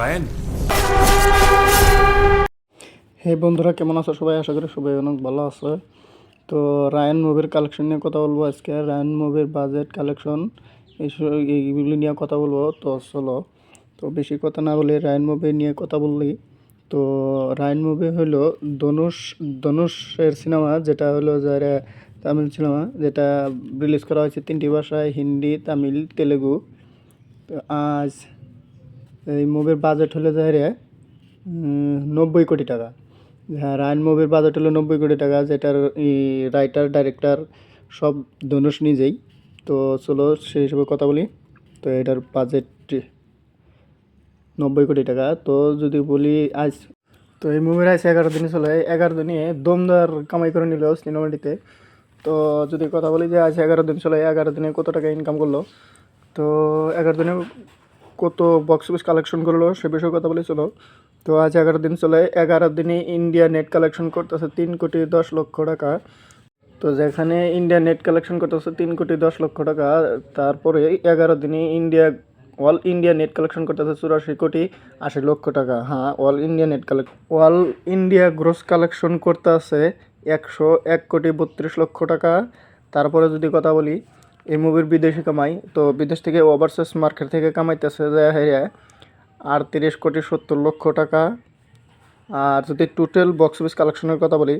Ryan. হে বন্ধুরা, কেমন আছো সবাই? আশা করি সবাই অনেক ভালো আছে। তো রায়ান মুভির কালেকশন নিয়ে কথা বলবো আজকে। রায়ান মুভির বাজেট, কালেকশন এইগুলি নিয়ে কথা বলবো। তো চলো, তো বেশি কথা না বলে রায়ান মুভি নিয়ে কথা বললি। তো রায়ান মুভি হলো ধনুষের সিনেমা, যেটা হলো যারা তামিল সিনেমা, যেটা রিলিজ করা হয়েছে 3টি ভাষায়: হিন্দি, তামিল, তেলেগু। তো আজ এই মুভির বাজেট হলো যারা 90 কোটি টাকা। হ্যাঁ, রায়ন মুভির বাজেট হলো 90 কোটি টাকা, যেটার রাইটার, ডাইরেক্টর সব ধনুষ নিজেই। তো চলো সেই হিসেবে কথা বলি। তো এটার বাজেট 90 কোটি টাকা। তো যদি বলি আজ, তো এই মুভির আজ 11 দিনে চলে। 11 দিনে দমদার কামাই করে নিল সিনেমাটিতে। তো যদি কথা বলি যে আজ 11 দিন চলে, 11 দিনে কত টাকা ইনকাম করলো, তো 11 দিনে কত বক্স অফিস কালেকশন করলো সে বিষয়ে কথা বলি চলো। তো আজ 11 দিন চলে, 11 দিনে ইন্ডিয়া নেট কালেকশন করতেছে 3,10,00,000 টাকা। তো যেখানে ইন্ডিয়া নেট কালেকশন করতেছে 3,10,00,000 টাকা, তারপরে 11 দিনে অল ইন্ডিয়া নেট কালেকশন করতেছে 84,80,00,000 টাকা। হ্যাঁ, অল ইন্ডিয়া গ্রোস কালেকশন করতেছে 101,32,00,000 টাকা। তারপরে যদি কথা বলি এই মুভির বিদেশি কামাই, তো বিদেশ থেকে ওভারসিজ মার্কেট থেকে কামাইতেছে যে 38,70,00,000 টাকা। আর যদি টোটাল বক্স অফিস কালেকশনের কথা বলি,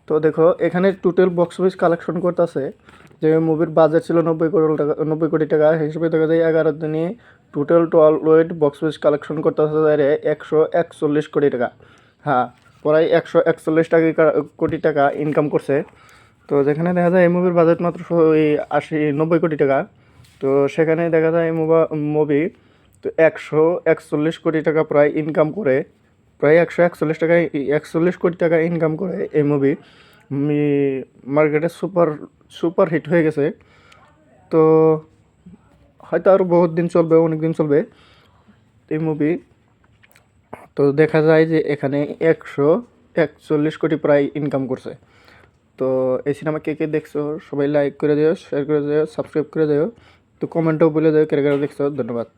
তো দেখো এখানে টোটাল বক্স অফিস কালেকশন করতেছে, যে মুভির বাজেট ছিল 90 কোটি টাকা, 90 কোটি টাকা হিসেবে দেখা যায় 11 দিনে total wait box office collection করতেছে 141 কোটি টাকা। হ্যাঁ, প্রায় 141 কোটি টাকা ইনকাম করছে। তো যেখানে দেখা যায় এই মুভির বাজেট মাত্র 90 কোটি টাকা, তো সেখানে দেখা যায় এই মুভি তো 141 কোটি টাকা প্রায় ইনকাম করে। প্রায় 141 কোটি টাকা ইনকাম করে এই মুভি। মার্কেটে সুপার হিট হয়ে গেছে। তো হয়তো আরও বহুত দিন চলবে, অনেক দিন চলবে এই মুভি। তো দেখা যায় যে এখানে 141 কোটি প্রায় ইনকাম করছে। তো এই সিনেমা কে কে দেখছো সবাই লাইক করে দিও, শেয়ার করে দিও, সাবস্ক্রাইব করে দিও। তো কমেন্টেও বলে দিও কে কে দেখছো। ধন্যবাদ।